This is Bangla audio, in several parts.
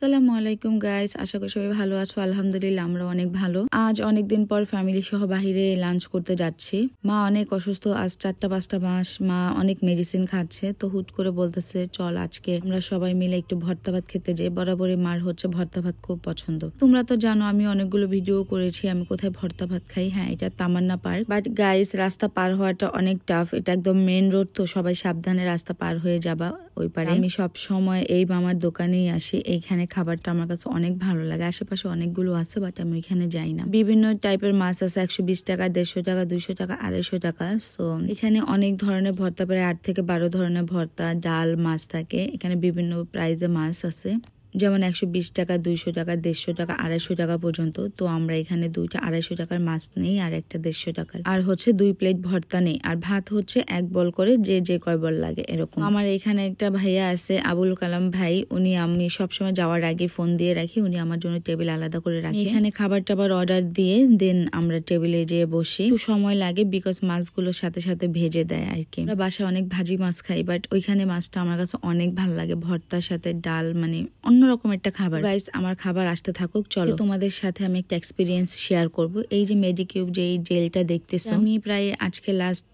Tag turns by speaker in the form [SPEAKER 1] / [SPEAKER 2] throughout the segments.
[SPEAKER 1] আসসালামু আলাইকুম গাইস, আশা করি সবাই ভালো আছো। আলহামদুলিল্লাহ আমরা অনেক ভালো। আজ অনেকদিন পর ফ্যামিলি সহ বাহিরে লাঞ্চ করতে যাচ্ছি। মা অনেক অসুস্থ, আজ 4-5টা মাস মা অনেক মেডিসিন খাচ্ছে, তো হুট করে বলতেছে চল আজকে আমরা সবাই মিলে একটু ভর্তা ভাত খেতে যাই। বরাবরই মার হচ্ছে ভর্তা ভাত খুব পছন্দ। তোমরা তো জানো আমি অনেকগুলো ভিডিও করেছি আমি কোথায় ভর্তা ভাত খাই। হ্যাঁ, এটা তামান্না পার্ক। বাট গাইস, রাস্তা পার হওয়াটা অনেক টাফ। এটা একদম মেন রোড, তো সবাই সাবধানে রাস্তা পার হয়ে যাবা ওই পারে। আমি সব সময় এই মামার দোকানেই আসি। এইখানে খাবারটা আমার কাছে অনেক ভালো লাগে। আশেপাশে অনেকগুলো আছে, বাট আমি ওইখানে যাই না। বিভিন্ন টাইপের মাছ আছে, 120 টাকা, 150 টাকা, 200 টাকা, 250 টাকা। সো এখানে অনেক ধরনের ভর্তা, প্রায় 8 থেকে 12 ধরনের ভর্তা, ডাল, মাছ থাকে। এখানে বিভিন্ন প্রাইজে মাছ আছে, যেমন 120 টাকা, 200 টাকা, 150 টাকা, 250 টাকা পর্যন্ত। তো আমরা এখানে দুইটা 250 টাকার মাছ নেই আর একটা 150 টাকার, আর হচ্ছে 2 প্লেট ভর্তা নেই, আর ভাত হচ্ছে 1 বল করে, যে কয় বল লাগে এরকম। আমার এখানে একটা ভাইয়া আছে, আবুল কালাম ভাই, উনি আমি সবসময় যাওয়ার আগে ফোন দিয়ে রাখি, উনি আমার জন্য টেবিল আলাদা করে রাখি। এখানে খাবার টাবার অর্ডার দিয়ে দেন আমরা টেবিলে যেয়ে বসি। একটু সময় লাগে বিকজ মাছগুলোর সাথে সাথে ভেজে দেয় আর কি। আমরা বাসায় অনেক ভাজি মাছ খাই, বাট ওইখানে মাছটা আমার কাছে অনেক ভালো লাগে, ভর্তার সাথে ডাল, মানে অন্যরকম একটা খাবার। গাইস, আমার খাবার আসতে থাকুক, চলো তোমাদের সাথে আমি একটা এক্সপিরিয়েন্স শেয়ার করব। এই যে মেডিকিউব যে জেলটা দেখতেছো, আমি প্রায় আজকে লাস্ট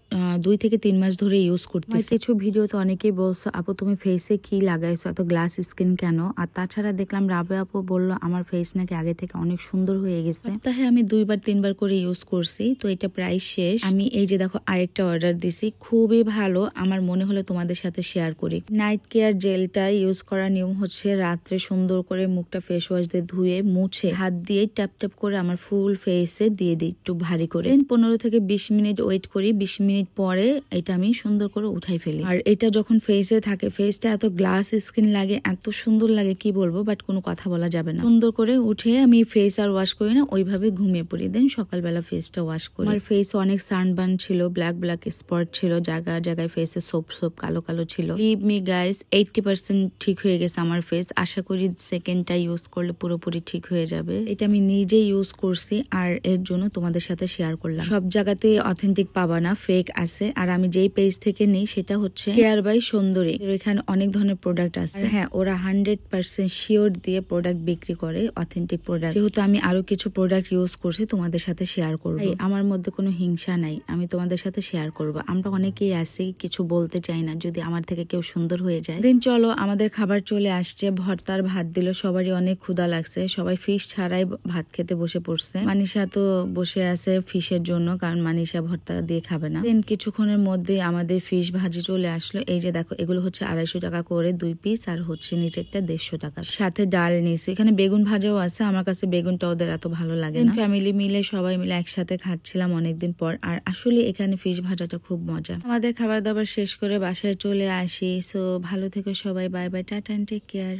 [SPEAKER 1] 2 থেকে 3 মাস ধরে ইউজ করতেছি। কিছু ভিডিওতে অনেকেই বলছো আপু তুমি ফেসে কি লাগাইছো, এত গ্লাস স্কিন কেন? আর তাছাড়া দেখলাম রাবে আপু বললো আমার ফেস নাকি আগে থেকে অনেক সুন্দর হয়ে গেছে। সপ্তাহে আমি 2-3 বার করে ইউজ করছি, তো এটা প্রায় শেষ। আমি এই যে দেখো আরেকটা অর্ডার দিছি, খুবই ভালো। আমার মনে হলো তোমাদের সাথে শেয়ার করি। নাইট কেয়ার জেলটা ইউজ করার নিয়ম হচ্ছে রাত্রে সুন্দর করে মুখটা ফেস ওয়াশ দিয়ে ধুয়ে মুছে হাত দিয়ে ট্যাপ ট্যাপ করে আমার ফুল ফেসে দিয়ে দিই একটু ভারী করে। 15 থেকে 20 মিনিট ওয়েট করি, 20 মিনিট পরে এটা আমি সুন্দর করে উঠাই ফেলি। আর এটা যখন ফেসে থাকে, ফেসটা এত গ্লাস স্কিন লাগে, এত সুন্দর লাগে কি বলবো, বাট কোনো কথা বলা যাবে না। সুন্দর করে উঠে আমি ফেস আর ওয়াশ করি না, ওইভাবে ঘুমিয়ে পড়ি, দেন সকালবেলা ফেসটা ওয়াশ করি। আমার ফেস অনেক সানবার্ন ছিল, ব্ল্যাক ব্ল্যাক স্পট ছিল, জায়গায় জায়গায় ফেসে সোপ সোপ কালো কালো ছিল। লিভ মি গাইস, 80% ঠিক হয়ে গেছে আমার ফেস। আশা করি সেকেন্ডটা ইউজ করলে পুরোপুরি ঠিক হয়ে যাবে। এটা আমি নিজে ইউজ করছি আর এর জন্য তোমাদের সাথে শেয়ার করলাম। সব জায়গাতে অথেন্টিক পাবা না, ফেক আছে। আর আমি যেই পেজ থেকে নিই সেটা হচ্ছে কেয়ার বাই সুন্দরী। এখানে অনেক ধরনের প্রোডাক্ট আছে। হ্যাঁ, ওরা 100% শিওর দিয়ে প্রোডাক্ট বিক্রি করে, অথেন্টিক প্রোডাক্ট। যেহেতু আমি আরো কিছু প্রোডাক্ট ইউজ করছি, তোমাদের সাথে শেয়ার করবো। আমার মধ্যে কোনো হিংসা নাই, আমি তোমাদের সাথে শেয়ার করবো। আমরা অনেকেই আছি কিছু বলতে চাই না, যদি আমার থেকে কেউ সুন্দর হয়ে যায়। দেন চলো, আমাদের খাবার চলে আসছে। ভর্তার ভাত দিল, সবারই অনেক ক্ষুধা লাগছে, সবাই ফিশ ছাড়াই ভাত খেতে বসে পড়ছে। মানিশা তো বসে আছে ফিশের জন্য, কারণ মানিশা ভর্তা দিয়ে খাবে না। দেন কিছুক্ষণের মধ্যে আমাদের ফিশ ভাজি চলে আসলো। এই যে দেখো, এগুলো হচ্ছে 250 টাকা করে 2 পিস, আর হচ্ছে নিচেরটা 150 টাকা। সাথে ডাল নিয়েছি। এখানে বেগুন ভাজাও আছে, আমার কাছে বেগুনটা ওদের এত ভালো লাগে না। ফ্যামিলি মিলে সবাই মিলে একসাথে খাচ্ছিলাম অনেকদিন পর, আর আসলে এখানে ফিশ ভাজাটা খুব মজা। আমাদের খাবার দাবার শেষ করে বাসায় চলে আসি। সো ভালো থেকো সবাই, bye bye, tata, take care.